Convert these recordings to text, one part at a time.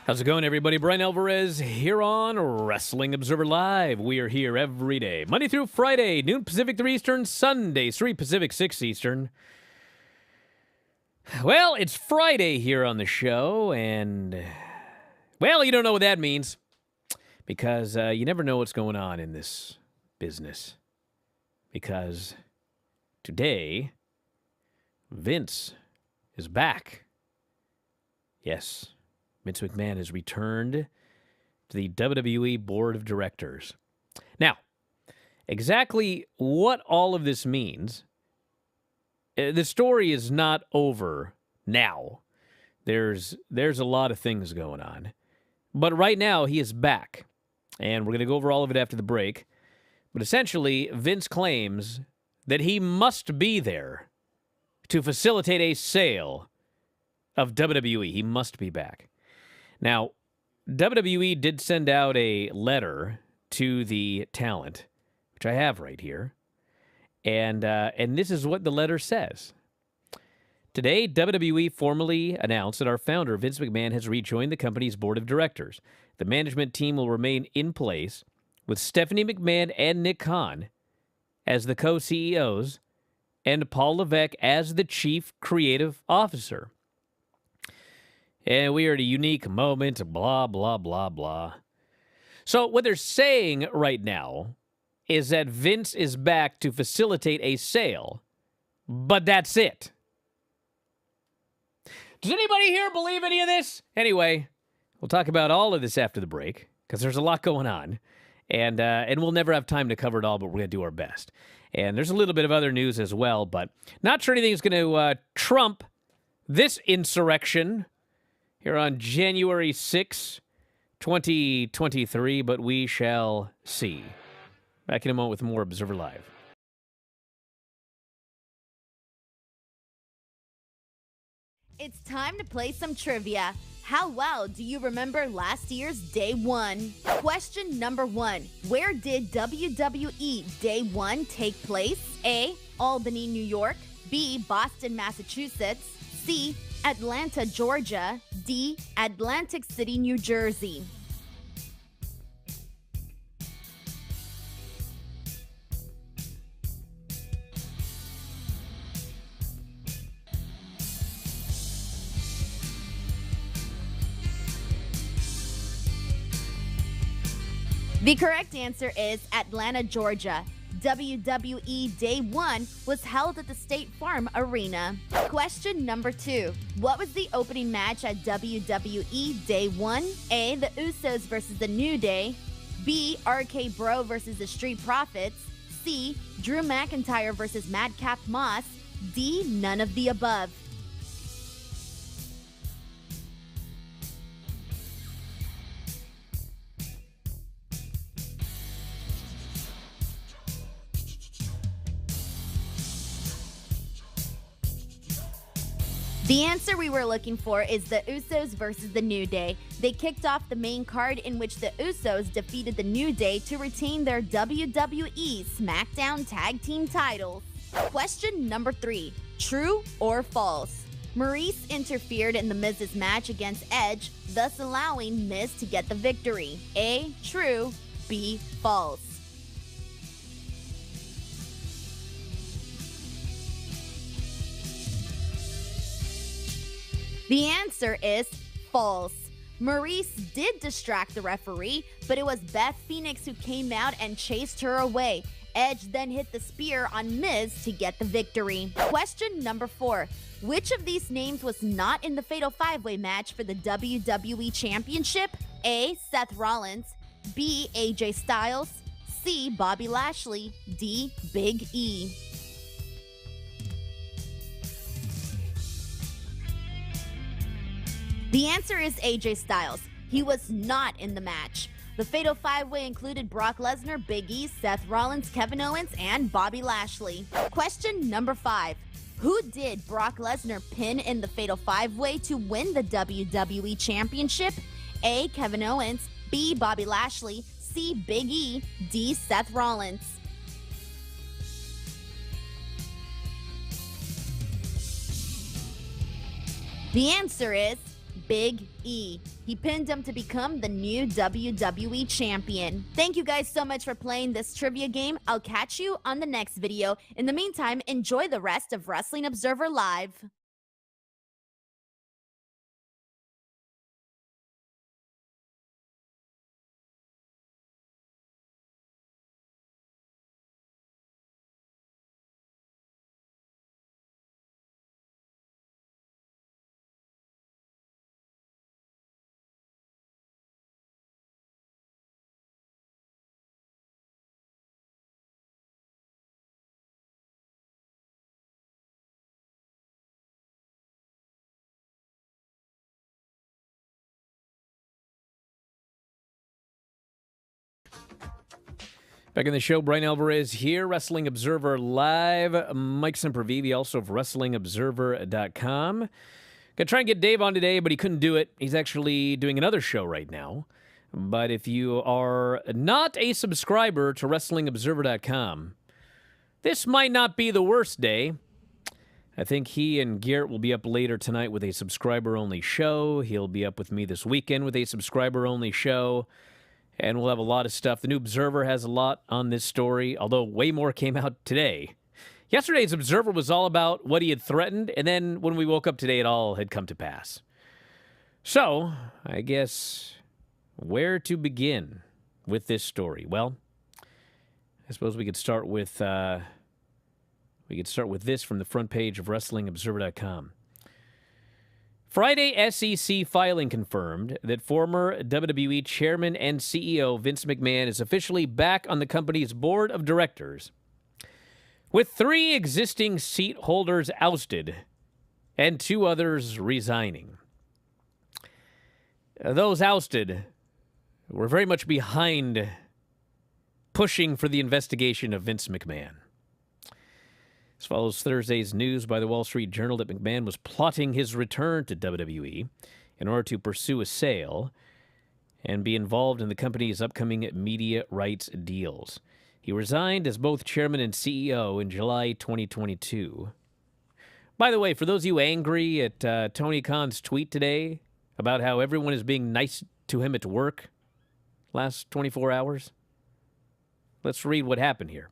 How's it going, everybody? Bryan Alvarez here on Wrestling Observer Live. We are here every day, Monday through Friday, noon Pacific, 3 Eastern, Sunday, 3 Pacific, 6 Eastern. Well, it's Friday here on the show, and, well, you don't know what that means, because you never know what's going on in this business. Because today, Vince is back. Yes. Vince McMahon has returned to the WWE Board of Directors. Now, exactly what all of this means, the story is not over now. There's a lot of things going on. But right now, he is back. And we're going to go over all of it after the break. But essentially, Vince claims that he must be there to facilitate a sale of WWE. He must be back. Now, WWE did send out a letter to the talent, which I have right here, and this is what the letter says. Today, WWE formally announced that our founder, Vince McMahon, has rejoined the company's board of directors. The management team will remain in place with Stephanie McMahon and Nick Khan as the co-CEOs and Paul Levesque as the chief creative officer. And we are at a unique moment, blah, blah, blah, blah. So what they're saying right now is that Vince is back to facilitate a sale, but that's it. Does anybody here believe any of this? Anyway, we'll talk about all of this after the break, because there's a lot going on, and we'll never have time to cover it all, but we're going to do our best. And there's a little bit of other news as well, but not sure anything's going to trump this insurrection here on January 6, 2023, but we shall see. Back in a moment with more Observer Live. It's time to play some trivia. How well do you remember last year's Day 1? Question number 1. Where did WWE Day 1 take place? A. Albany, New York. B. Boston, Massachusetts. C. Atlanta, Georgia. D. Atlantic City, New Jersey. The correct answer is Atlanta, Georgia. WWE Day 1 was held at the State Farm Arena. Question number 2. What was the opening match at WWE Day 1? A. The Usos versus The New Day. B. RK Bro versus The Street Profits. C. Drew McIntyre versus Madcap Moss. D. None of the above. The answer we were looking for is the Usos versus The New Day. They kicked off the main card in which the Usos defeated The New Day to retain their WWE SmackDown Tag Team titles. Question number 3. True or false? Maurice interfered in The Miz's match against Edge, thus allowing Miz to get the victory. A. True. B. False. The answer is false. Maurice did distract the referee, but it was Beth Phoenix who came out and chased her away. Edge then hit the spear on Miz to get the victory. Question number 4. Which of these names was not in the Fatal 5-Way match for the WWE Championship? A. Seth Rollins. B. AJ Styles. C. Bobby Lashley. D. Big E. The answer is AJ Styles. He was not in the match. The Fatal 5-Way included Brock Lesnar, Big E, Seth Rollins, Kevin Owens, and Bobby Lashley. Question number 5. Who did Brock Lesnar pin in the Fatal 5-Way to win the WWE Championship? A. Kevin Owens. B. Bobby Lashley. C. Big E. D. Seth Rollins. The answer is Big E. He pinned him to become the new WWE champion. Thank you guys so much for playing this trivia game. I'll catch you on the next video. In the meantime, enjoy the rest of Wrestling Observer Live. Back in the show, Bryan Alvarez here, Wrestling Observer Live. Mike Sempervive, also of WrestlingObserver.com. Gonna try and get Dave on today, but he couldn't do it. He's actually doing another show right now. But if you are not a subscriber to WrestlingObserver.com, this might not be the worst day. I think he and Garrett will be up later tonight with a subscriber-only show. He'll be up with me this weekend with a subscriber-only show. And we'll have a lot of stuff. The new Observer has a lot on this story, although way more came out today. Yesterday's Observer was all about what he had threatened, and then when we woke up today, it all had come to pass. So, I guess, where to begin with this story? Well, I suppose we could start with this from the front page of WrestlingObserver.com. Friday, SEC filing confirmed that former WWE Chairman and CEO Vince McMahon is officially back on the company's board of directors, with 3 existing seat holders ousted and 2 others resigning. Those ousted were very much behind pushing for the investigation of Vince McMahon. This follows Thursday's news by the Wall Street Journal that McMahon was plotting his return to WWE in order to pursue a sale and be involved in the company's upcoming media rights deals. He resigned as both chairman and CEO in July 2022. By the way, for those of you angry at Tony Khan's tweet today about how everyone is being nice to him at work last 24 hours, let's read what happened here.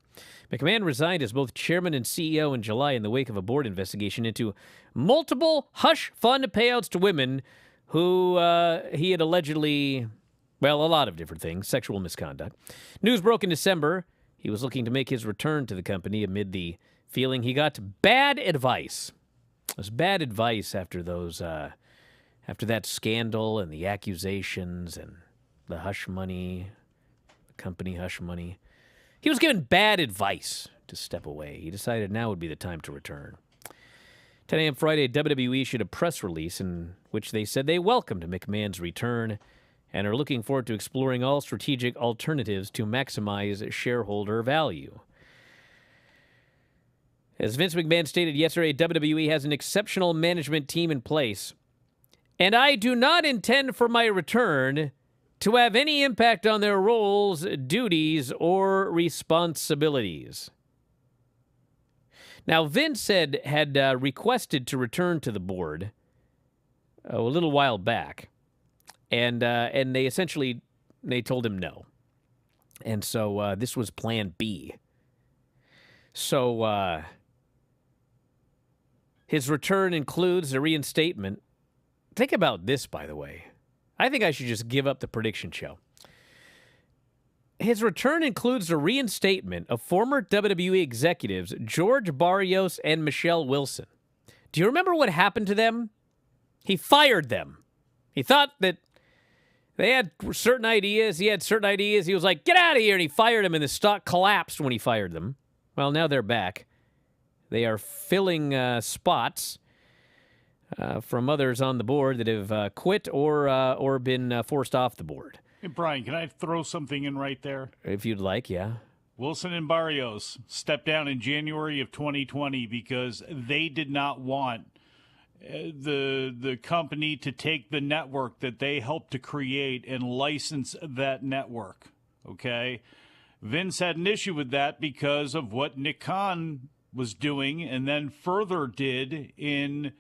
McMahon resigned as both chairman and CEO in July in the wake of a board investigation into multiple hush fund payouts to women who he had allegedly, well, a lot of different things, sexual misconduct. News broke in December. He was looking to make his return to the company amid the feeling he got bad advice. It was bad advice after that scandal and the accusations and the hush money, the company hush money. He was given bad advice to step away. He decided now would be the time to return. 10 a.m. Friday, WWE issued a press release in which they said they welcomed McMahon's return and are looking forward to exploring all strategic alternatives to maximize shareholder value. As Vince McMahon stated yesterday, WWE has an exceptional management team in place, and I do not intend for my return to have any impact on their roles, duties, or responsibilities. Now, Vince had requested to return to the board a little while back, and they essentially told him no, and so this was Plan B. So his return includes a reinstatement. Think about this, by the way. I think I should just give up the prediction show. His return includes the reinstatement of former WWE executives George Barrios and Michelle Wilson. Do you remember what happened to them? He fired them. He thought that they had certain ideas. He had certain ideas. He was like, get out of here, and he fired them, and the stock collapsed when he fired them. Well, now they're back. They are filling spots from others on the board that have quit or been forced off the board. Hey, Brian, can I throw something in right there? If you'd like, yeah. Wilson and Barrios stepped down in January of 2020 because they did not want the company to take the network that they helped to create and license that network, okay? Vince had an issue with that because of what Nick Khan was doing and then further did in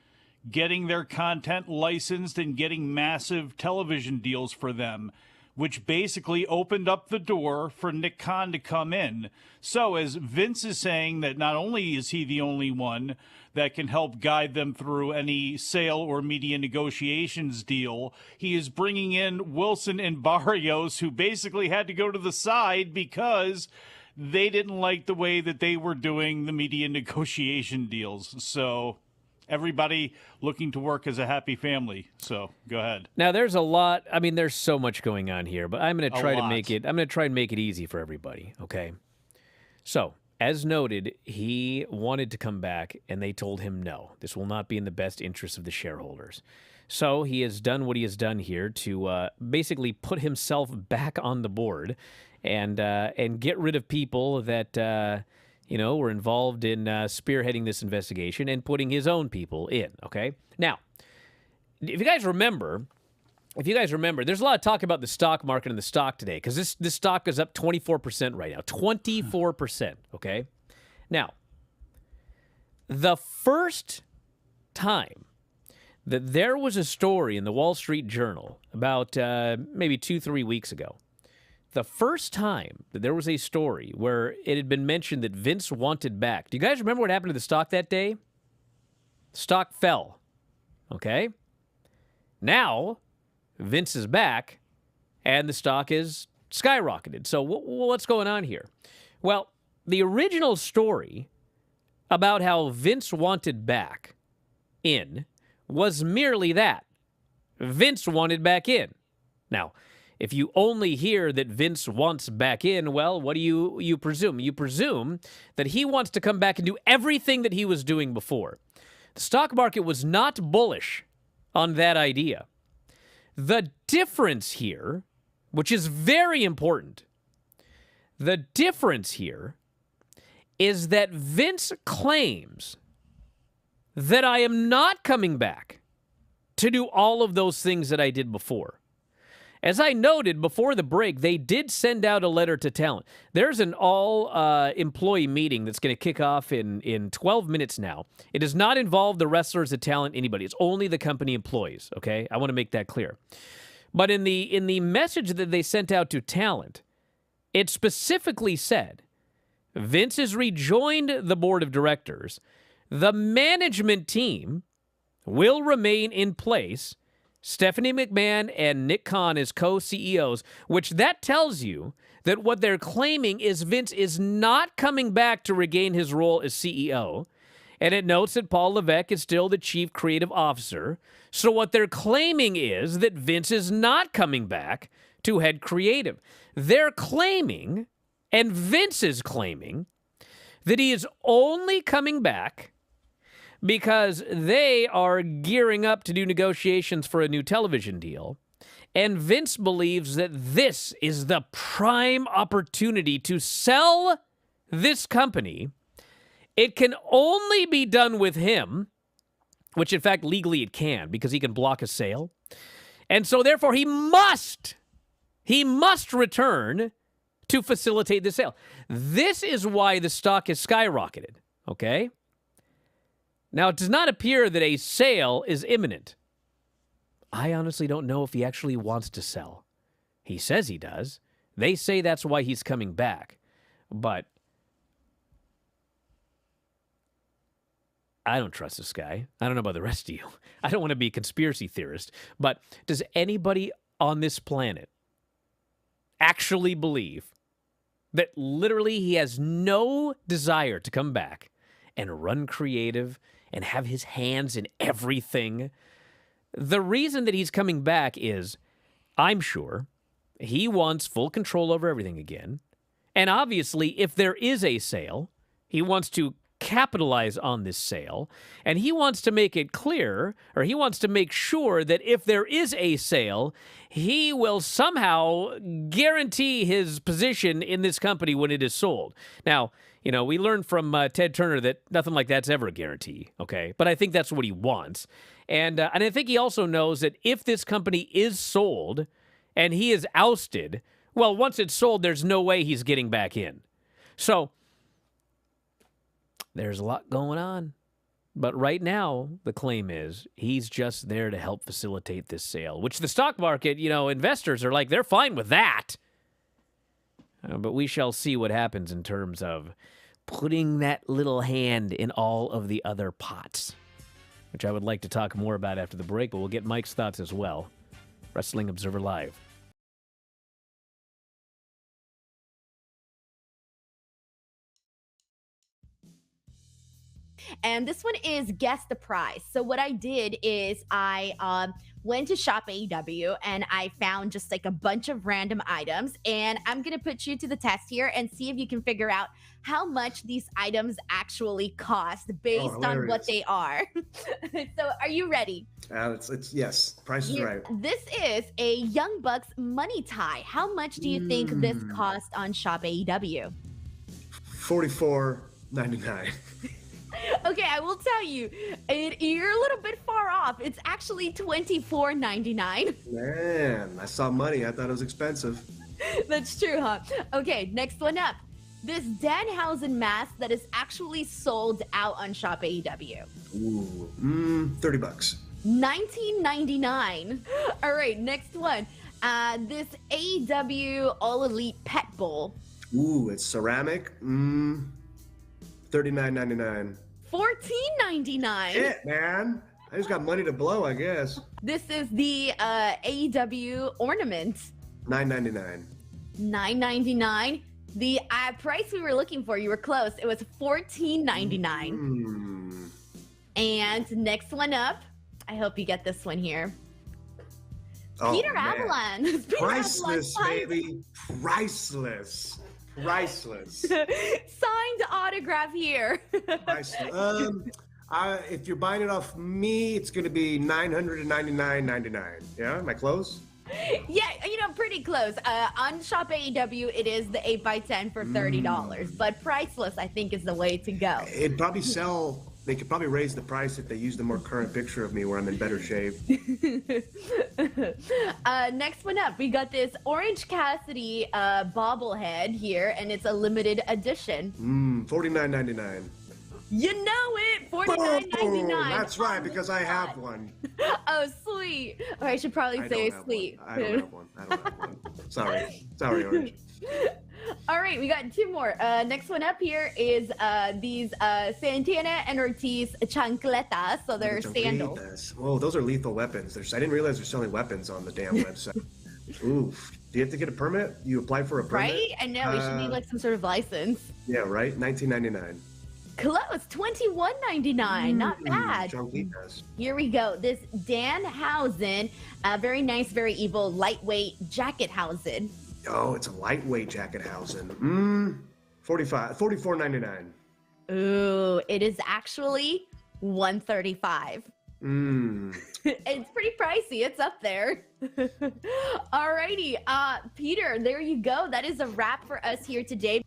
getting their content licensed and getting massive television deals for them, which basically opened up the door for Nick Khan to come in. So as Vince is saying that not only is he the only one that can help guide them through any sale or media negotiations deal, he is bringing in Wilson and Barrios, who basically had to go to the side because they didn't like the way that they were doing the media negotiation deals. So everybody looking to work as a happy family. So go ahead. Now there's a lot. I mean, there's so much going on here, but I'm going to try to make it. I'm going to try and make it easy for everybody. Okay. So as noted, he wanted to come back, and they told him no. This will not be in the best interest of the shareholders. So he has done what he has done here to basically put himself back on the board, and get rid of people that were involved in spearheading this investigation and putting his own people in. Okay. Now, if you guys remember, there's a lot of talk about the stock market and the stock today because this stock is up 24% right now. 24%. Okay. Now, the first time that there was a story in the Wall Street Journal about maybe 2-3 weeks ago, the first time that there was a story where it had been mentioned that Vince wanted back. Do you guys remember what happened to the stock that day? The stock fell. Okay? Now, Vince is back, and the stock is skyrocketed. So what's going on here? Well, the original story about how Vince wanted back in was merely that. Vince wanted back in. Now, if you only hear that Vince wants back in, well, what do you presume? You presume that he wants to come back and do everything that he was doing before. The stock market was not bullish on that idea. The difference here, which is very important, the difference here is that Vince claims that I am not coming back to do all of those things that I did before. As I noted before the break, they did send out a letter to talent. There's an all-employee meeting that's going to kick off in 12 minutes now. It does not involve the wrestlers, the talent, anybody. It's only the company employees, okay? I want to make that clear. But in the message that they sent out to talent, it specifically said, Vince has rejoined the board of directors. The management team will remain in place. Stephanie McMahon and Nick Khan as co-CEOs, which that tells you that what they're claiming is Vince is not coming back to regain his role as CEO. And it notes that Paul Levesque is still the chief creative officer. So what they're claiming is that Vince is not coming back to head creative. They're claiming, and Vince is claiming, that he is only coming back because they are gearing up to do negotiations for a new television deal. And Vince believes that this is the prime opportunity to sell this company. It can only be done with him, which in fact legally it can because he can block a sale. And so therefore he must return to facilitate the sale. This is why the stock has skyrocketed, okay? Now, it does not appear that a sale is imminent. I honestly don't know if he actually wants to sell. He says he does. They say that's why he's coming back. But I don't trust this guy. I don't know about the rest of you. I don't want to be a conspiracy theorist. But does anybody on this planet actually believe that literally he has no desire to come back and run creative and have his hands in everything? The reason that he's coming back is, I'm sure, he wants full control over everything again. And obviously, if there is a sale, he wants to capitalize on this sale. And he wants to make it clear, or he wants to make sure that if there is a sale, he will somehow guarantee his position in this company when it is sold. Now, you know, we learned from Ted Turner that nothing like that's ever a guarantee, okay? But I think that's what he wants. And I think he also knows that if this company is sold and he is ousted, well, once it's sold, there's no way he's getting back in. So there's a lot going on. But right now, the claim is he's just there to help facilitate this sale, which the stock market, investors are like, they're fine with that. But we shall see what happens in terms of putting that little hand in all of the other pots, which I would like to talk more about after the break, but we'll get Mike's thoughts as well. Wrestling Observer Live. And this one is Guess the Price. So what I did is I went to Shop AEW and I found just like a bunch of random items. And I'm going to put you to the test here and see if you can figure out how much these items actually cost based on what they are. So are you ready? It's yes. Price is right. This is a Young Bucks money tie. How much do you think this cost on Shop AEW? $44.99. Okay, I will tell you, you're a little bit far off. It's actually $24.99. Man, I saw money. I thought it was expensive. That's true, huh? Okay, next one up. This Danhausen mask that is actually sold out on Shop AEW. Ooh, $30. $19.99. All right, next one. This AEW All Elite Pet Bowl. Ooh, it's ceramic. $39.99. $14.99. Shit, man. I just got money to blow, I guess. This is the AEW ornament. $9.99. $9.99. The price we were looking for, you were close. It was $14.99. And next one up, I hope you get this one here. Oh, Peter man. Avalon. Priceless, baby. Priceless. Signed autograph here. Priceless. If you're buying it off me, it's going to be $999.99. Yeah, am I close? Yeah, pretty close. On Shop AEW, it is the 8x10 for $30, but priceless, I think, is the way to go. It'd probably sell. They could probably raise the price if they used a more current picture of me where I'm in better shape. Next one up, we got this Orange Cassidy bobblehead here, and it's a limited edition. $49.99. You know it, $49.99. That's right, because I have one. Oh, sweet. Or I should probably say sweet. I don't have one. Sorry, Orange. All right, we got two more. Next one up here is these Santana and Ortiz chancletas. So they're sandals. Oh, those are lethal weapons. I didn't realize they're selling weapons on the damn website. Oof. Do you have to get a permit? You apply for a permit? Right? I know. We should need like some sort of license. Yeah, right? $19.99. Close. $21.99. Not bad. Chancletas. Here we go. This Danhausen, very nice, very evil, lightweight Jackethausen. Oh, it's a lightweight Jackethausen. $44.99. Ooh, it is actually $135. It's pretty pricey. It's up there. Alrighty, Peter, there you go. That is a wrap for us here today.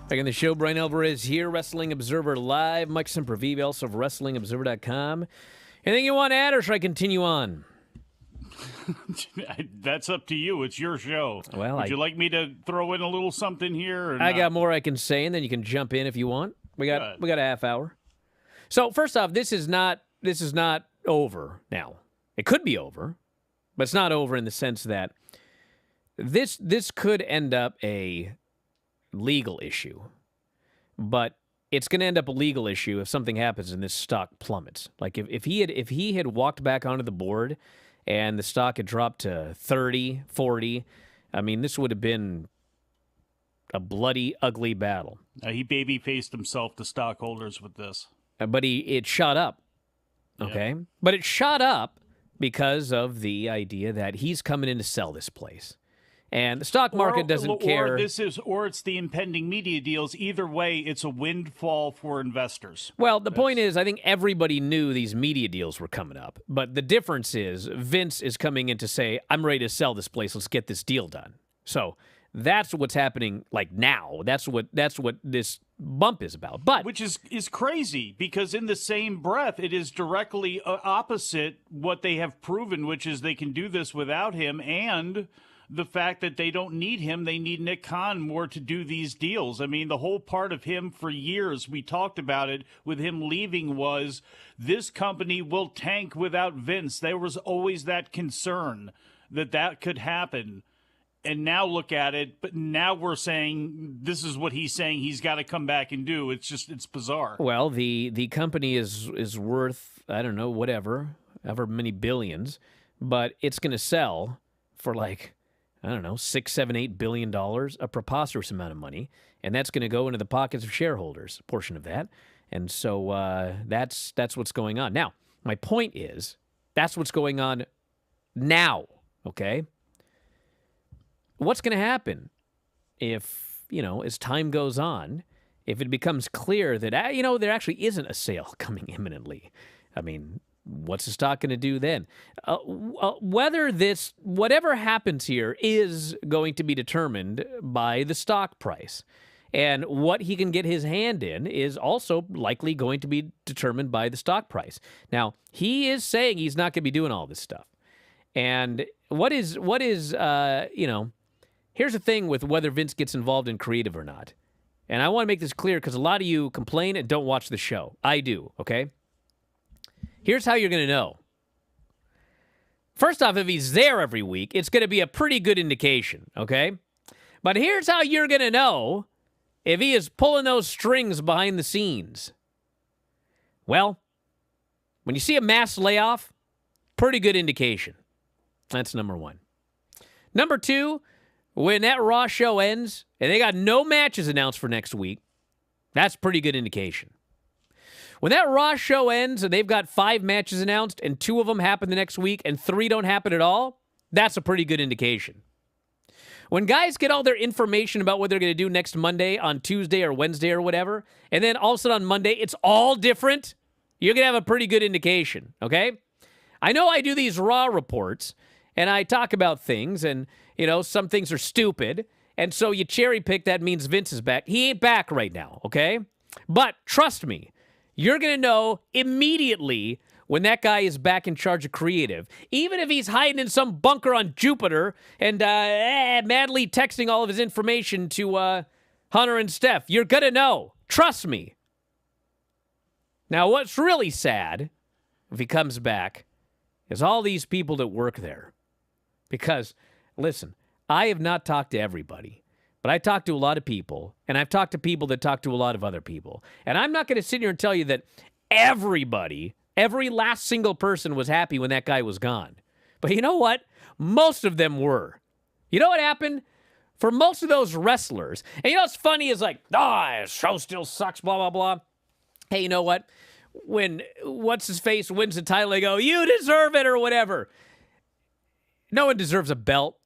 Back in the show, Bryan Alvarez here, Wrestling Observer Live. Mike Sempervive, also of WrestlingObserver.com. Anything you want to add, or should I continue on? That's up to you. It's your show. Well, Would you like me to throw in a little something here? Or I got more I can say, and then you can jump in if you want. We got a half hour. So first off, this is not over now. It could be over, but it's not over in the sense that this could end up a legal issue, but it's going to end up a legal issue if something happens and this stock plummets. Like if he had walked back onto the board and the stock had dropped to 30, 40, I mean, this would have been a bloody, ugly battle. He baby-faced himself to stockholders with this. But it shot up, okay? Yeah. But it shot up because of the idea that he's coming in to sell this place. And the stock market doesn't care. Or it's the impending media deals. Either way, it's a windfall for investors. Well, the point is, I think everybody knew these media deals were coming up. But the difference is Vince is coming in to say, I'm ready to sell this place. Let's get this deal done. So that's what's happening like now. That's what this bump is about. But which is crazy, because in the same breath, it is directly opposite what they have proven, which is they can do this without him, and the fact that they don't need him. They need Nick Khan more to do these deals. I mean, the whole part of him for years, we talked about it with him leaving, was this company will tank without Vince. There was always that concern that could happen. And now look at it, but now we're saying this is what he's saying he's got to come back and do. It's bizarre. Well, the company is worth, I don't know, whatever, however many billions, but it's going to sell for like, I don't know, $6, $7, $8 billion, a preposterous amount of money, and that's going to go into the pockets of shareholders, a portion of that. And so that's what's going on. Now, my point is, that's what's going on now, okay? What's going to happen if, as time goes on, if it becomes clear that, there actually isn't a sale coming imminently? I mean, what's the stock going to do then? Whatever happens here is going to be determined by the stock price. And what he can get his hand in is also likely going to be determined by the stock price. Now, he is saying he's not going to be doing all this stuff. And here's the thing with whether Vince gets involved in creative or not. And I want to make this clear because a lot of you complain and don't watch the show. I do, okay? Here's how you're going to know. First off, if he's there every week, it's going to be a pretty good indication, okay? But here's how you're going to know if he is pulling those strings behind the scenes. Well, when you see a mass layoff, pretty good indication. That's number one. Number two, when that Raw show ends and they got no matches announced for next week, that's pretty good indication. When that Raw show ends and they've got 5 matches announced and 2 of them happen the next week and 3 don't happen at all, that's a pretty good indication. When guys get all their information about what they're going to do next Monday on Tuesday or Wednesday or whatever, and then all of a sudden on Monday it's all different, you're going to have a pretty good indication, okay? I know I do these Raw reports, and I talk about things, and, some things are stupid, and so you cherry pick, that means Vince is back. He ain't back right now, okay? But trust me, you're going to know immediately when that guy is back in charge of creative. Even if he's hiding in some bunker on Jupiter and madly texting all of his information to Hunter and Steph, you're going to know. Trust me. Now, what's really sad, if he comes back, is all these people that work there. Because, listen, I have not talked to everybody. But I talked to a lot of people, and I've talked to people that talk to a lot of other people. And I'm not going to sit here and tell you that everybody, every last single person was happy when that guy was gone. But you know what? Most of them were. You know what happened? For most of those wrestlers, and what's funny is like, the show still sucks, blah, blah, blah. Hey, you know what? When What's-His-Face wins the title, they go, you deserve it or whatever. No one deserves a belt.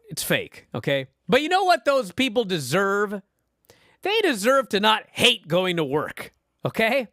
It's fake, okay? But you know what those people deserve? They deserve to not hate going to work, okay?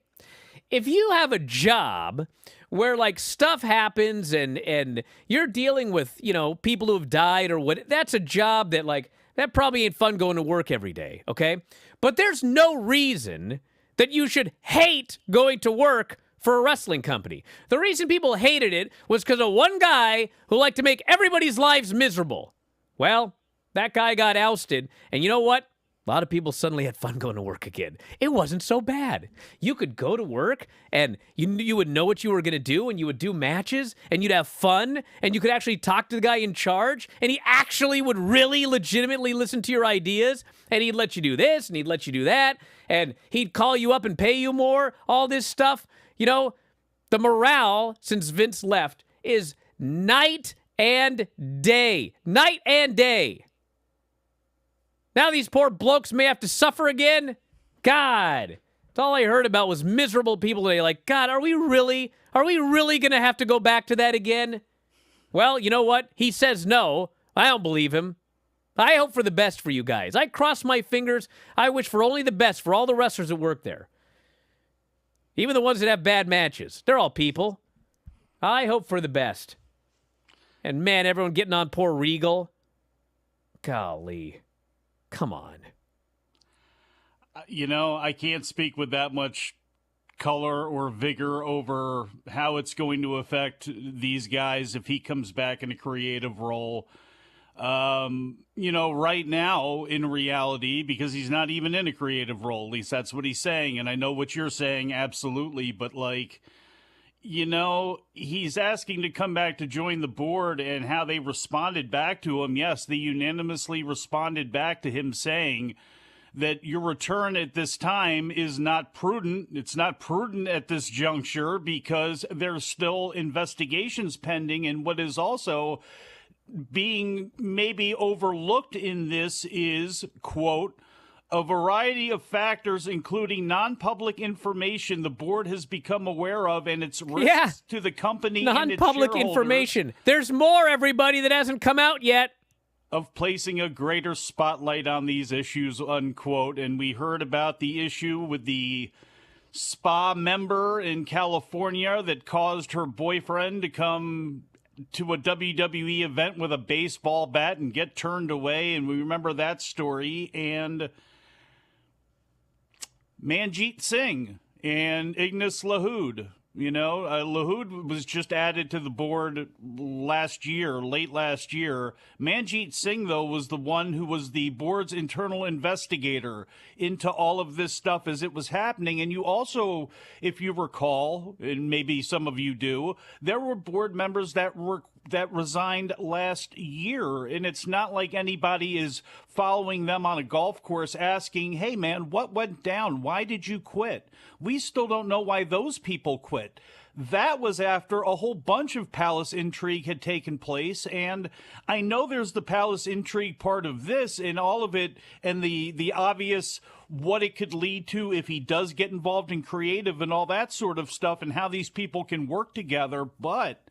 If you have a job where, like, stuff happens and you're dealing with, people who have died or what, that's a job that, like, that probably ain't fun going to work every day, okay? But there's no reason that you should hate going to work for a wrestling company. The reason people hated it was because of one guy who liked to make everybody's lives miserable. Well, that guy got ousted, and you know what? A lot of people suddenly had fun going to work again. It wasn't so bad. You could go to work, and you would know what you were going to do, and you would do matches, and you'd have fun, and you could actually talk to the guy in charge, and he actually would really legitimately listen to your ideas, and he'd let you do this, and he'd let you do that, and he'd call you up and pay you more, all this stuff. The morale, since Vince left, is night and day. Night and day. Now these poor blokes may have to suffer again? God. All I heard about was miserable people today. Like, God, are we really going to have to go back to that again? Well, you know what? He says no. I don't believe him. I hope for the best for you guys. I cross my fingers. I wish for only the best for all the wrestlers that work there. Even the ones that have bad matches. They're all people. I hope for the best. And man, everyone getting on poor Regal. Golly. Come on. I can't speak with that much color or vigor over how it's going to affect these guys if he comes back in a creative role. Right now, in reality, because he's not even in a creative role, at least that's what he's saying. And I know what you're saying, absolutely. But, he's asking to come back to join the board, and how they responded back to him. Yes, they unanimously responded back to him saying that your return at this time is not prudent. It's not prudent at this juncture because there's still investigations pending. And what is also being maybe overlooked in this is, quote, a variety of factors, including non-public information the board has become aware of and its risks to the company and its non-public information. There's more, everybody, that hasn't come out yet. Of placing a greater spotlight on these issues, unquote. And we heard about the issue with the spa member in California that caused her boyfriend to come to a WWE event with a baseball bat and get turned away. And we remember that story. And Manjeet Singh and Ignace Lahoud. Lahoud was just added to the board late last year. Manjeet Singh, though, was the one who was the board's internal investigator into all of this stuff as it was happening. And you also, if you recall, and maybe some of you do, there were board members that resigned last year. And it's not like anybody is following them on a golf course asking, hey, man, what went down? Why did you quit? We still don't know why those people quit. That was after a whole bunch of palace intrigue had taken place. And I know there's the palace intrigue part of this and all of it and the obvious what it could lead to if he does get involved in creative and all that sort of stuff and how these people can work together. But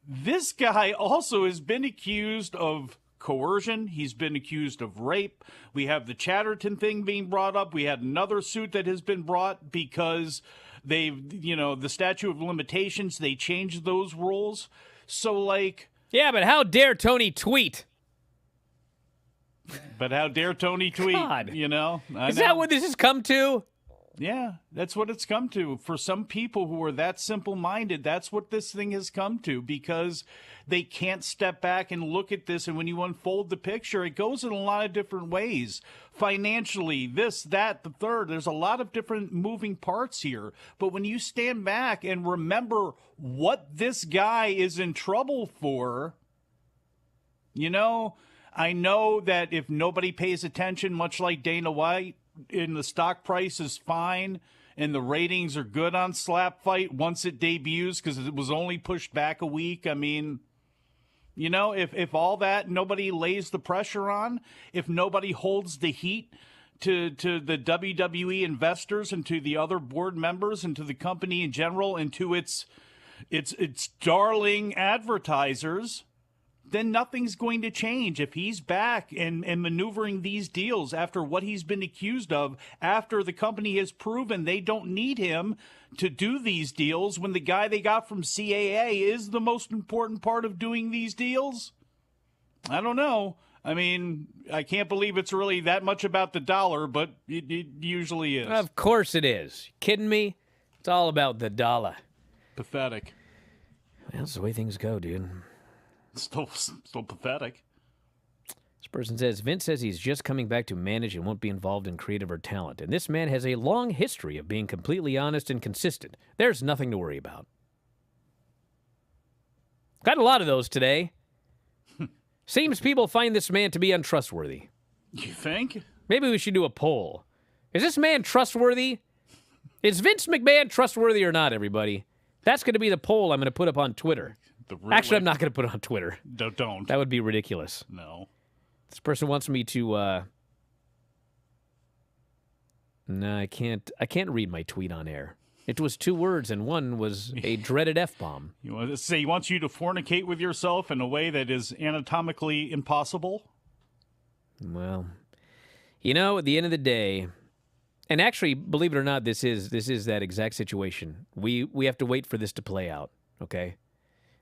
this guy also has been accused of coercion. He's been accused of rape. We have the Chatterton thing being brought up. We had another suit that has been brought because the statute of limitations, they changed those rules. So, yeah, but how dare Tony tweet? But how dare Tony tweet? God. Is that what this has come to? Yeah, that's what it's come to. For some people who are that simple-minded, that's what this thing has come to, because they can't step back and look at this. And when you unfold the picture, it goes in a lot of different ways. Financially, this, that, the third. There's a lot of different moving parts here. But when you stand back and remember what this guy is in trouble for, I know that if nobody pays attention, much like Dana White, and the stock price is fine and the ratings are good on Slap Fight once it debuts because it was only pushed back a week. I mean, if all that nobody lays the pressure on, if nobody holds the heat to the WWE investors and to the other board members and to the company in general and to its darling advertisers, then nothing's going to change. If he's back and maneuvering these deals after what he's been accused of, after the company has proven they don't need him to do these deals, when the guy they got from CAA is the most important part of doing these deals, I don't know. I mean, I can't believe it's really that much about the dollar, but it usually is. Of course it is. You kidding me? It's all about the dollar. Pathetic. Well, that's the way things go, dude. Still pathetic. This person says, Vince says he's just coming back to manage and won't be involved in creative or talent. And this man has a long history of being completely honest and consistent. There's nothing to worry about. Got a lot of those today. Seems people find this man to be untrustworthy. You think? Maybe we should do a poll. Is this man trustworthy? Is Vince McMahon trustworthy or not, everybody? That's going to be the poll I'm going to put up on Twitter. Actually, I'm not going to put it on Twitter. Don't. That would be ridiculous. No. This person wants me to No, I can't read my tweet on air. It was 2 words, and one was a dreaded F-bomb. You want to say he wants you to fornicate with yourself in a way that is anatomically impossible? Well, at the end of the day, and actually, believe it or not, this is that exact situation. We have to wait for this to play out, okay?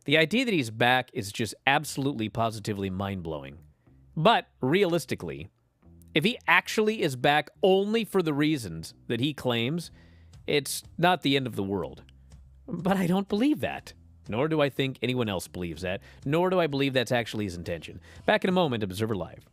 The idea that he's back is just absolutely, positively mind-blowing. But realistically, if he actually is back only for the reasons that he claims, it's not the end of the world. But I don't believe that. Nor do I think anyone else believes that. Nor do I believe that's actually his intention. Back in a moment, Observer Live.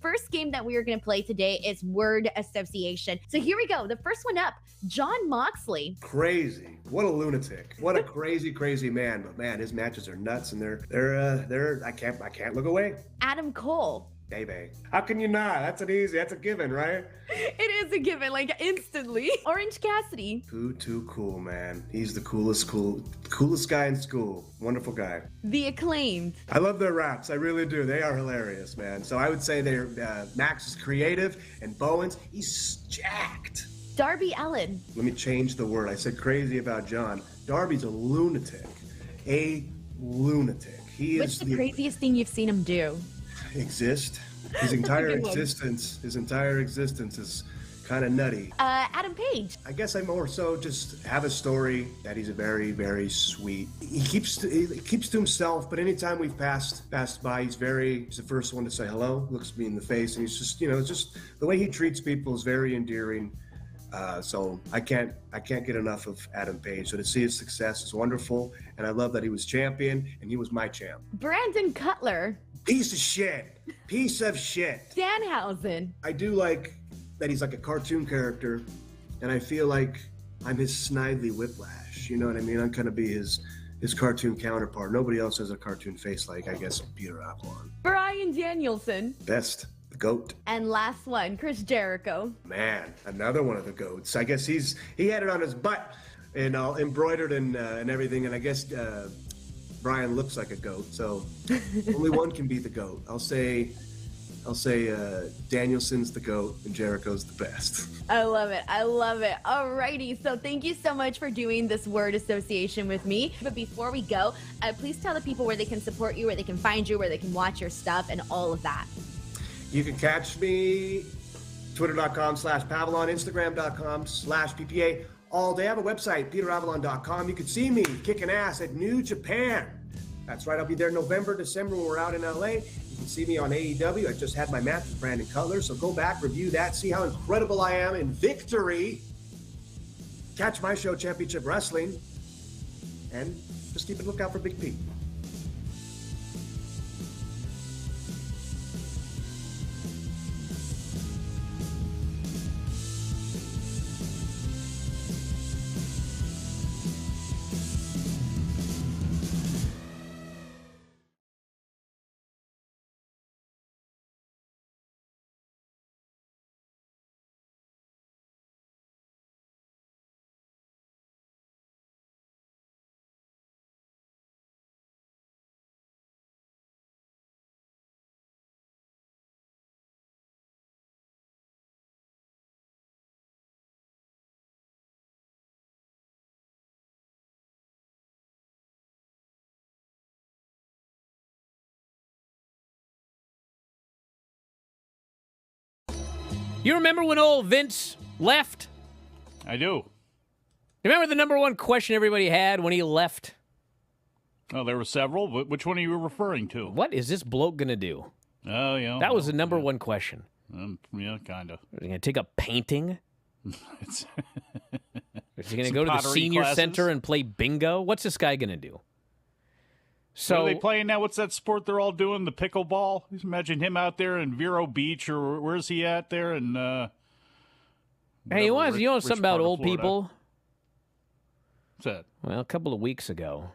First game that we are going to play today is word association. So here we go. The first one up, Jon Moxley. Crazy. What a lunatic. What a crazy, crazy man. But man, his matches are nuts, and they're I can't look away. Adam Cole. Baby. How can you not? That's a given, right? It is a given, like instantly. Orange Cassidy. Too cool, man. He's the coolest guy in school. Wonderful guy. The Acclaimed. I love their raps. I really do. They are hilarious, man. So I would say Max is creative, and Bowens, he's jacked. Darby Allin. Let me change the word. I said crazy about John. Darby's a lunatic. A lunatic. What's the craziest thing you've seen him do? Exist. His entire existence is kind of nutty. Adam Page. I guess I more so just have a story that he's a very, very sweet. He keeps to himself, but anytime we've passed by, he's the first one to say hello, looks me in the face, and he's just, just the way he treats people is very endearing. So I can't get enough of Adam Page. So to see his success is wonderful, and I love that he was champion and he was my champ. Brandon Cutler. Piece of shit. Danhausen. I do like that he's like a cartoon character, and I feel like I'm his Snidely Whiplash. You know what I mean? I'm kind of be his cartoon counterpart. Nobody else has a cartoon face like, I guess, Peter Avalon. Bryan Danielson. Best. The GOAT. And last one, Chris Jericho. Man, another one of the GOATs. I guess he had it on his butt and all embroidered and everything, and I guess Bryan looks like a goat, so only one can be the GOAT. I'll say Danielson's the GOAT and Jericho's the best. I love it. Alrighty, so thank you so much for doing this word association with me. But before we go, please tell the people where they can support you, where they can find you, where they can watch your stuff, and all of that. You can catch me twitter.com/Pavalon, Instagram.com/PPA all day. I have a website, peteravalon.com. You can see me kicking ass at New Japan. That's right. I'll be there November, December when we're out in LA. You can see me on AEW. I just had my match with Brandon Cutler. So go back, review that, see how incredible I am in victory. Catch my show, Championship Wrestling. And just keep a lookout for Big P. You remember when old Vince left? I do. Remember the number one question everybody had when he left? Oh, there were several. Which one are you referring to? What is this bloke going to do? Oh, yeah. That was the number one question. Yeah, kind of. Is he going to take up painting? Is he going to Some go to the pottery senior classes? center and play bingo? What's this guy going to do? So What are they playing now? What's that sport they're all doing? The pickleball? Just imagine him out there in Vero Beach, or where's he at there? And hey, you know something about old people? What's that? Well, a couple of weeks ago,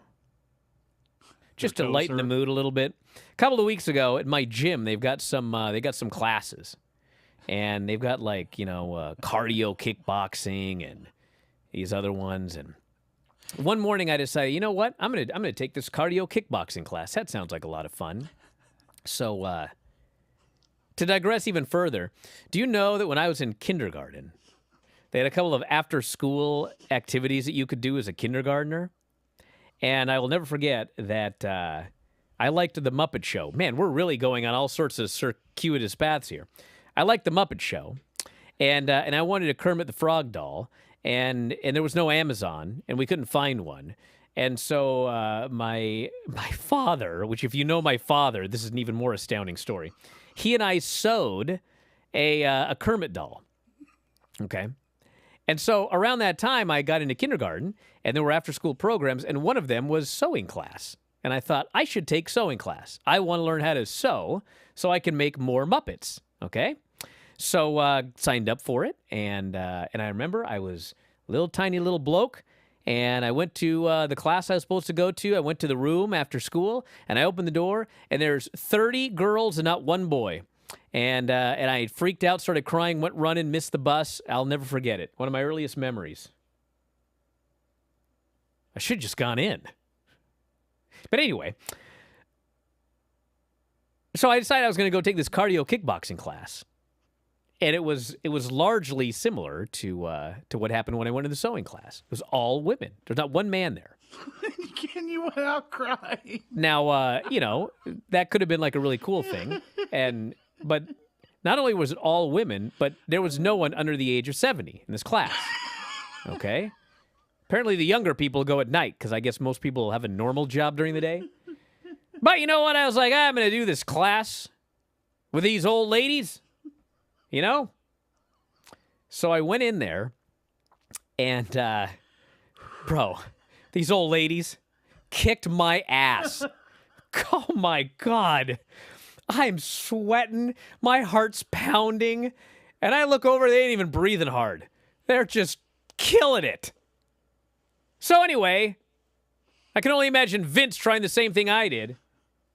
just to toes lighten the hurt? mood a little bit. A couple of weeks ago at my gym, they've got some classes, and they've got cardio kickboxing and these other ones. And one morning I decided, you know what? I'm gonna take this cardio kickboxing class. That sounds like a lot of fun. So, to digress even further, do you know that when I was in kindergarten, they had a couple of after-school activities that you could do as a kindergartner? And I will never forget that I liked the Muppet Show. Man, we're really going on all sorts of circuitous paths here. I liked the Muppet Show, and I wanted a Kermit the Frog doll, and there was no Amazon, and we couldn't find one. And so my father, which if you know my father, this is an even more astounding story. He and I sewed a Kermit doll. Okay. And so around that time, I got into kindergarten, and there were after-school programs, and one of them was sewing class. And I thought, I should take sewing class. I want to learn how to sew so I can make more Muppets, okay? So signed up for it, and I remember I was a little tiny little bloke, and I went to the class I was supposed to go to. I went to the room after school, and I opened the door, and there's 30 girls and not one boy. And I freaked out, started crying, went running, missed the bus. I'll never forget it. One of my earliest memories. I should have just gone in. But anyway, so I decided I was going to go take this cardio kickboxing class. And it was largely similar to what happened when I went to the sewing class. It was all women. There's not one man there. And you went out crying. Now, that could have been like a really cool thing. But not only was it all women, but there was no one under the age of 70 in this class. Okay? Apparently the younger people go at night, because I guess most people have a normal job during the day. But you know what? I was like, I'm going to do this class with these old ladies, So I went in there, and, bro, these old ladies kicked my ass. Oh, my God. I'm sweating. My heart's pounding. And I look over, they ain't even breathing hard. They're just killing it. So anyway, I can only imagine Vince trying the same thing I did.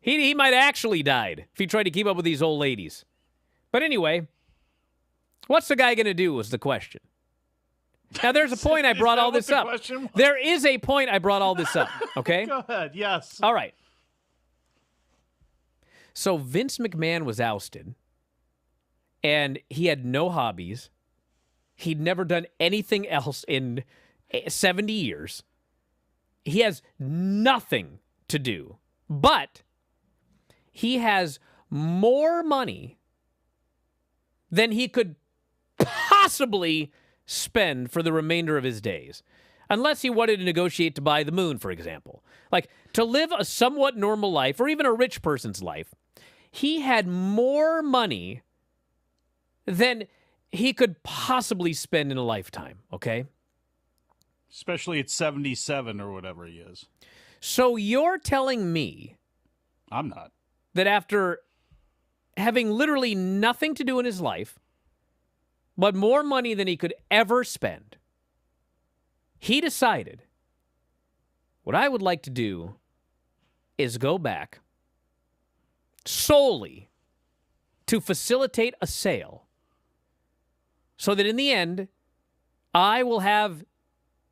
He might have actually died if he tried to keep up with these old ladies. But anyway, what's the guy going to do was the question. Now, there's a point I brought all this up. There is a point I brought all this up, okay? Go ahead, yes. All right. So Vince McMahon was ousted, and he had no hobbies. He'd never done anything else in 70 years. He has nothing to do, but he has more money than he could possibly spend for the remainder of his days. Unless he wanted to negotiate to buy the moon, for example. Like, to live a somewhat normal life, or even a rich person's life, he had more money than he could possibly spend in a lifetime, okay? Especially at 77 or whatever he is. So you're telling me... I'm not. ...that after having literally nothing to do in his life, but more money than he could ever spend, he decided, what I would like to do is go back solely to facilitate a sale so that in the end, I will have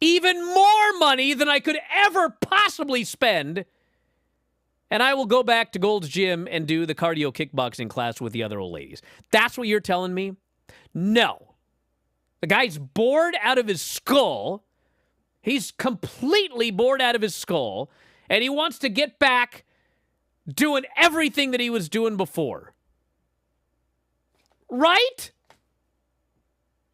even more money than I could ever possibly spend, and I will go back to Gold's Gym and do the cardio kickboxing class with the other old ladies. That's what you're telling me? No. The guy's bored out of his skull. He's completely bored out of his skull, and he wants to get back doing everything that he was doing before. Right?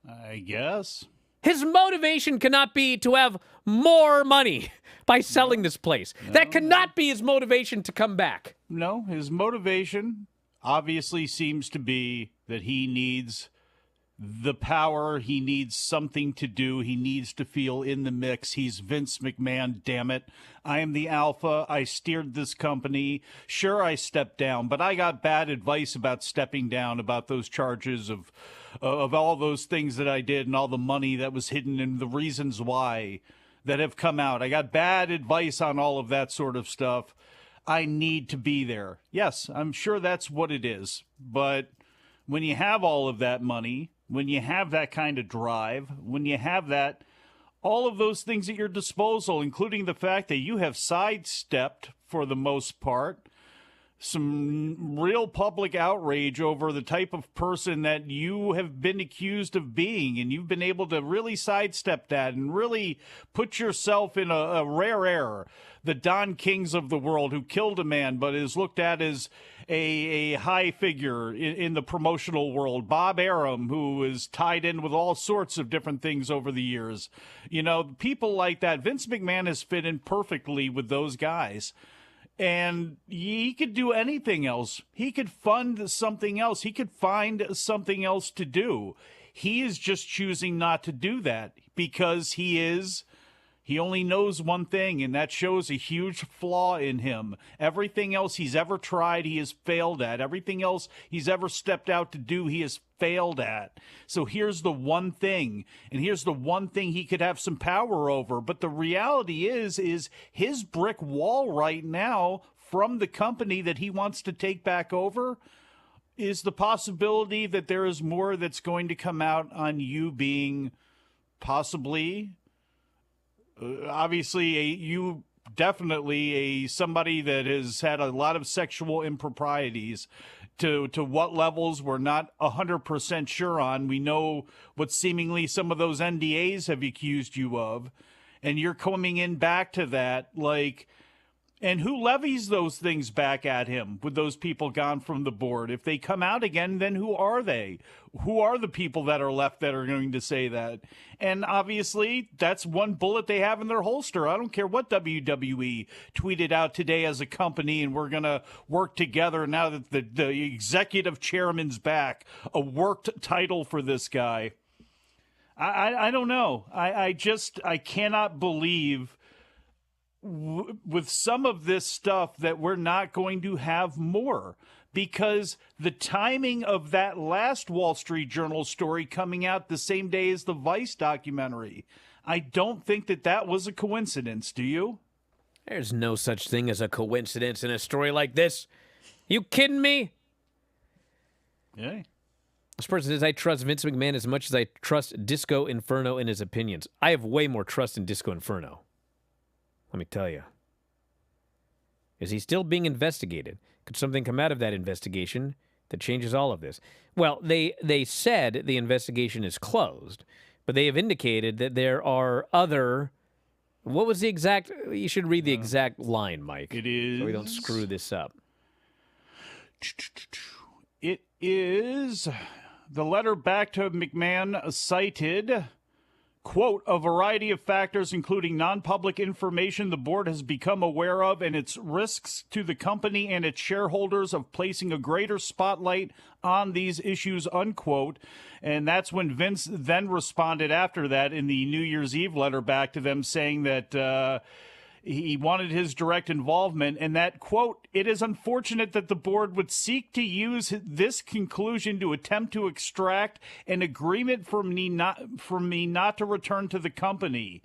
I guess. His motivation cannot be to have more money by selling this place. No. That cannot be his motivation to come back. No, his motivation obviously seems to be that he needs the power. He needs something to do. He needs to feel in the mix. He's Vince McMahon, damn it. I am the alpha. I steered this company. Sure, I stepped down, but I got bad advice about stepping down, about those charges of all those things that I did and all the money that was hidden and the reasons why that have come out. I got bad advice on all of that sort of stuff. I need to be there. Yes, I'm sure that's what it is. But when you have all of that money, when you have that kind of drive, when you have that all of those things at your disposal, including the fact that you have sidestepped, for the most part, some real public outrage over the type of person that you have been accused of being, and you've been able to really sidestep that and really put yourself in a rare air. The Don Kings of the world, who killed a man but is looked at as a high figure in the promotional world. Bob Arum, who is tied in with all sorts of different things over the years. You know, people like that. Vince McMahon has fit in perfectly with those guys. And he could do anything else. He could fund something else. He could find something else to do. He is just choosing not to do that because he only knows one thing, and that shows a huge flaw in him. Everything else he's ever tried, he has failed at. Everything else he's ever stepped out to do, he has failed at. So here's the one thing, and here's the one thing he could have some power over. But the reality is his brick wall right now from the company that he wants to take back over is the possibility that there is more that's going to come out on you being possibly, obviously, you definitely somebody that has had a lot of sexual improprieties. To what levels we're not 100% sure on. We know what seemingly some of those NDAs have accused you of, and you're coming in back to that, like, and who levies those things back at him with those people gone from the board? If they come out again, then who are they? Who are the people that are left that are going to say that? And obviously, that's one bullet they have in their holster. I don't care what WWE tweeted out today as a company, and we're going to work together now that the executive chairman's back. A worked title for this guy. I don't know. I cannot believe with some of this stuff that we're not going to have more, because the timing of that last Wall Street Journal story coming out the same day as the Vice documentary, I don't think that was a coincidence. Do you? There's no such thing as a coincidence in a story like this. You kidding me? Yeah. This person says, I trust Vince McMahon as much as I trust Disco Inferno in his opinions. I have way more trust in Disco Inferno. Let me tell you. Is he still being investigated? Could something come out of that investigation that changes all of this? Well, they said the investigation is closed, but they have indicated that there are other... What was the exact... You should read the exact line, Mike. It is... So we don't screw this up. It is... The letter back to McMahon cited... Quote, a variety of factors, including non-public information the board has become aware of and its risks to the company and its shareholders of placing a greater spotlight on these issues, unquote. And that's when Vince then responded after that in the New Year's Eve letter back to them saying that he wanted his direct involvement, and that, quote, it is unfortunate that the board would seek to use this conclusion to attempt to extract an agreement from me not to return to the company.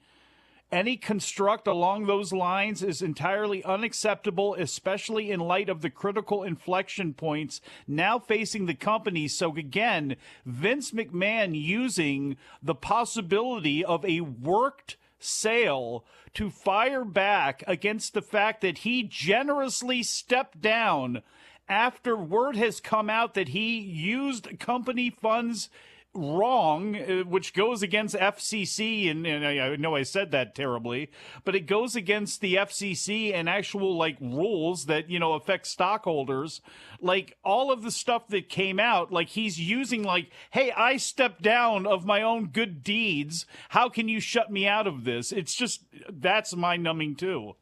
Any construct along those lines is entirely unacceptable, especially in light of the critical inflection points now facing the company. So again, Vince McMahon using the possibility of a worked sale to fire back against the fact that he generously stepped down after word has come out that he used company funds wrong, which goes against FCC, and I know I said that terribly, but it goes against the FCC and actual like rules that, you know, affect stockholders. Like all of the stuff that came out, like he's using like, hey, I stepped down of my own good deeds. How can you shut me out of this? It's just, that's mind-numbing too.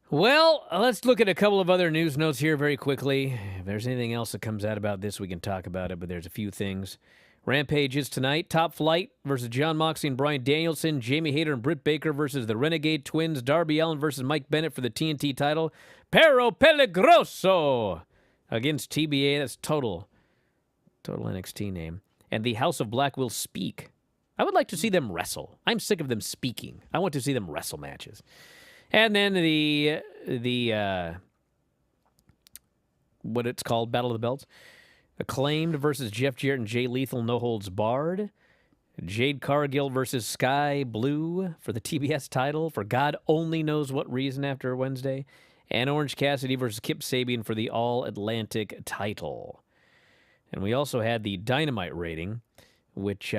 Well, let's look at a couple of other news notes here very quickly. If there's anything else that comes out about this, we can talk about it, but there's a few things. Rampage is tonight. Top Flight versus Jon Moxley and Bryan Danielson. Jamie Hayter and Britt Baker versus the Renegade Twins. Darby Allin versus Mike Bennett for the TNT title. Pero Peligroso against TBA. That's total NXT name. And the House of Black will speak. I would like to see them wrestle. I'm sick of them speaking. I want to see them wrestle matches. And then the what it's called, Battle of the Belts. Acclaimed versus Jeff Jarrett and Jay Lethal, no holds barred. Jade Cargill versus Sky Blue for the TBS title for God only knows what reason after Wednesday. And Orange Cassidy versus Kip Sabian for the All-Atlantic title. And we also had the Dynamite rating, which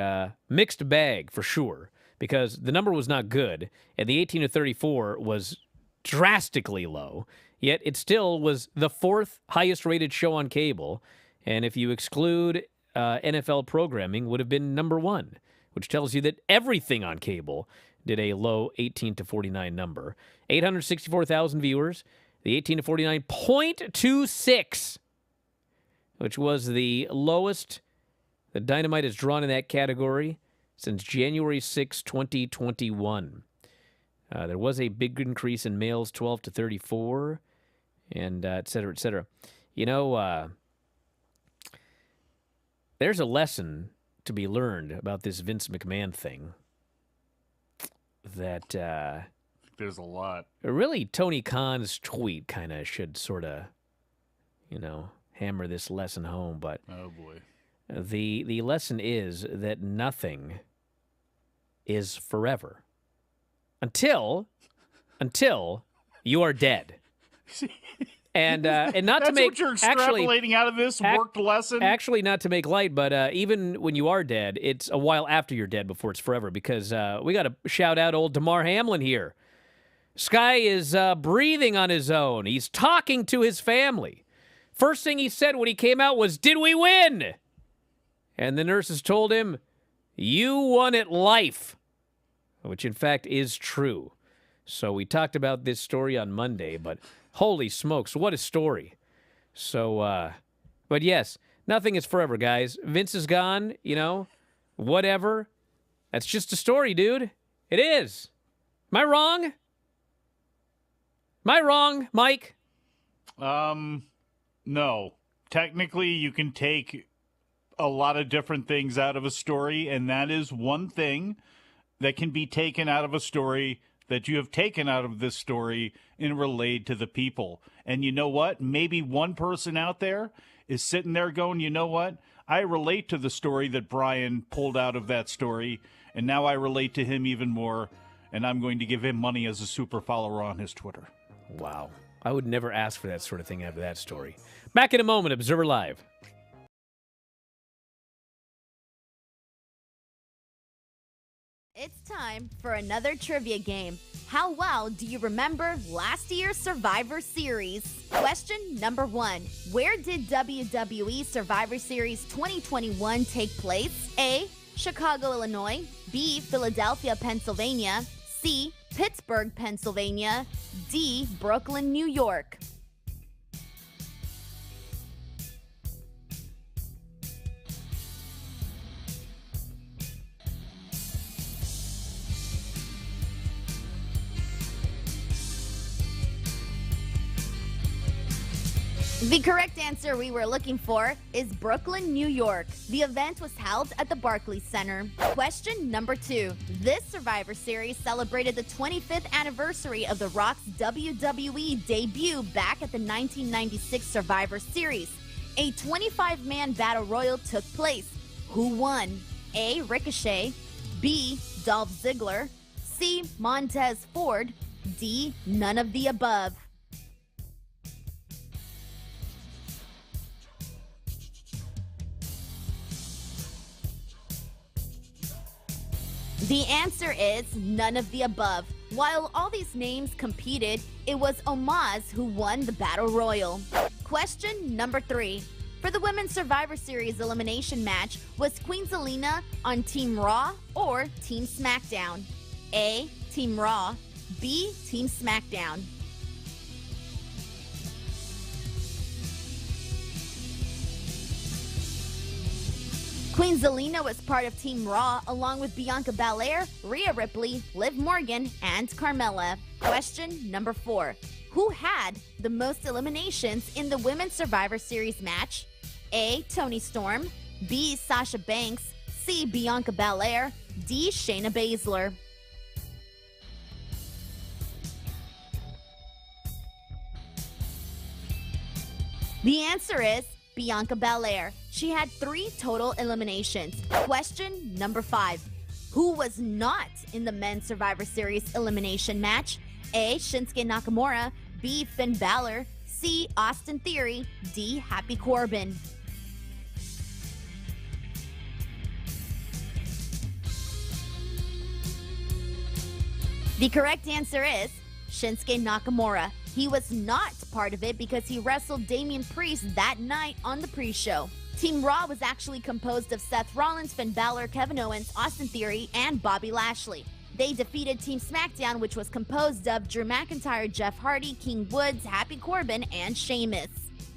mixed bag for sure, because the number was not good, and the 18 to 34 was drastically low, yet it still was the fourth highest rated show on cable, and if you exclude NFL programming, would have been number one, which tells you that everything on cable did a low 18 to 49 number. 864,000 viewers, the 18 to 49, 0.26, which was the lowest the Dynamite has drawn in that category since January 6, 2021. There was a big increase in males 12 to 34, and et cetera, et cetera. You know, there's a lesson to be learned about this Vince McMahon thing that there's a lot. Really, Tony Khan's tweet kind of should sort of, hammer this lesson home. But oh boy, the lesson is that nothing is forever until you are dead. And not to make what you're extrapolating out of this worked lesson. Actually, not to make light, but even when you are dead, it's a while after you're dead before it's forever. Because we got to shout out old Damar Hamlin here. Sky is breathing on his own. He's talking to his family. First thing he said when he came out was, "Did we win?" And the nurses told him, "You won at life," which in fact is true. So we talked about this story on Monday, but holy smokes, what a story. So, but yes, nothing is forever, guys. Vince is gone, whatever. That's just a story, dude. It is. Am I wrong? Am I wrong, Mike? No. Technically, you can take a lot of different things out of a story, and that is one thing that can be taken out of a story that you have taken out of this story and relayed to the people. And you know what? Maybe one person out there is sitting there going, you know what? I relate to the story that Bryan pulled out of that story, and now I relate to him even more, and I'm going to give him money as a super follower on his Twitter. Wow. I would never ask for that sort of thing out of that story. Back in a moment, Observer Live. It's time for another trivia game. How well do you remember last year's Survivor Series? Question number 1. Where did WWE Survivor Series 2021 take place? A. Chicago, Illinois. B. Philadelphia, Pennsylvania. C. Pittsburgh, Pennsylvania. D. Brooklyn, New York. The correct answer we were looking for is Brooklyn, New York. The event was held at the Barclays Center. Question number 2. This Survivor Series celebrated the 25th anniversary of The Rock's WWE debut back at the 1996 Survivor Series. A 25-man battle royal took place. Who won? A. Ricochet. B. Dolph Ziggler. C. Montez Ford. D. None of the above. The answer is none of the above. While all these names competed, it was Omos who won the Battle Royal. Question number 3. For the Women's Survivor Series elimination match, was Queen Zelina on Team Raw or Team SmackDown? A. Team Raw. B. Team SmackDown. Queen Zelina was part of Team Raw along with Bianca Belair, Rhea Ripley, Liv Morgan, and Carmella. Question number 4. Who had the most eliminations in the Women's Survivor Series match? A. Toni Storm. B. Sasha Banks. C. Bianca Belair. D. Shayna Baszler. The answer is Bianca Belair. She had 3 total eliminations. Question number 5. Who was not in the Men's Survivor Series elimination match? A. Shinsuke Nakamura. B. Finn Balor. C. Austin Theory. D. Happy Corbin. The correct answer is Shinsuke Nakamura. He was not part of it because he wrestled Damian Priest that night on the pre-show. Team Raw was actually composed of Seth Rollins, Finn Balor, Kevin Owens, Austin Theory, and Bobby Lashley. They defeated Team SmackDown, which was composed of Drew McIntyre, Jeff Hardy, King Woods, Happy Corbin, and Sheamus.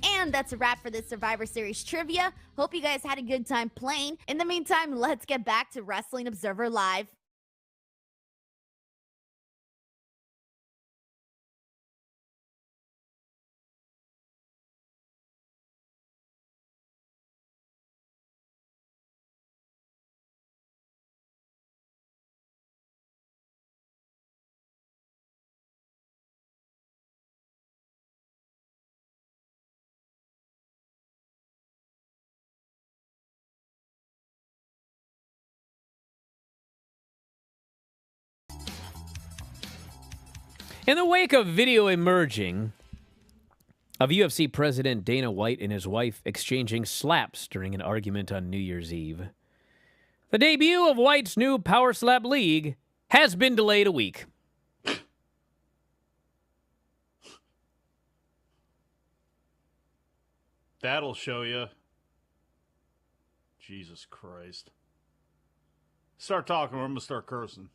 And that's a wrap for this Survivor Series trivia. Hope you guys had a good time playing. In the meantime, let's get back to Wrestling Observer Live. In the wake of video emerging of UFC President Dana White and his wife exchanging slaps during an argument on New Year's Eve, the debut of White's new Power Slap League has been delayed a week. That'll show you. Jesus Christ. Start talking or I'm going to start cursing.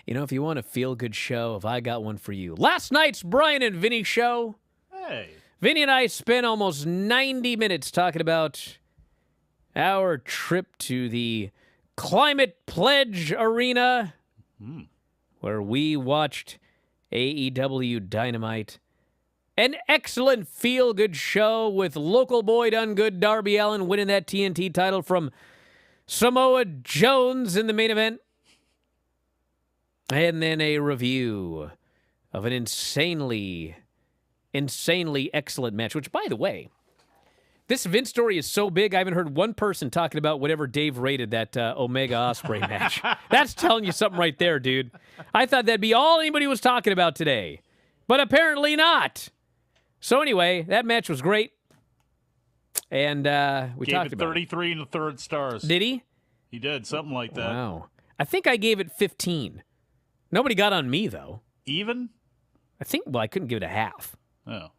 You know, if you want a feel-good show, if I got one for you. Last night's Bryan and Vinny show. Hey. Vinny and I spent almost 90 minutes talking about our trip to the Climate Pledge Arena, where we watched AEW Dynamite. An excellent feel-good show with local boy done good Darby Allin winning that TNT title from Samoa Jones in the main event. And then a review of an insanely excellent match, which, by the way, this Vince story is so big, I haven't heard one person talking about whatever Dave rated that Omega Ospreay match. That's telling you something right there, dude. I thought that'd be all anybody was talking about today, but apparently not. So anyway, that match was great, and we talked about 33 and a third stars. Did he? He did, something like that. Wow. I think I gave it 15. Nobody got on me, though. Even? I couldn't give it a half. Oh.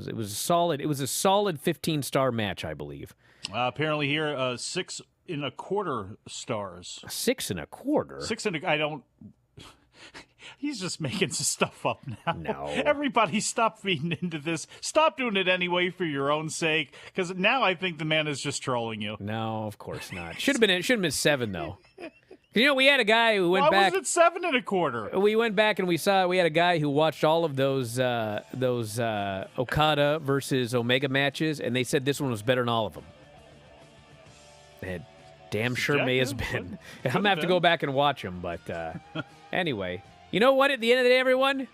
It was a solid 15-star match, I believe. Apparently here, 6 1/4 stars. 6 1/4? 6 I don't... He's just making some stuff up now. No. Everybody stop feeding into this. Stop doing it anyway for your own sake, because now I think the man is just trolling you. No, of course not. Should have been 7, though. You know, we had a guy who went back. Why was it 7 1/4? We went back and we had a guy who watched all of those Okada versus Omega matches, and they said this one was better than all of them. It damn sure may have been. I'm going to have to go back and watch them, but anyway. You know what? At the end of the day, everyone,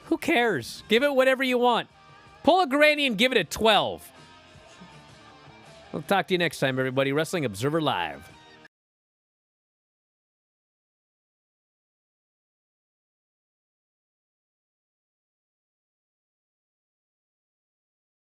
who cares? Give it whatever you want. Pull a granny and give it a 12. We'll talk to you next time, everybody. Wrestling Observer Live.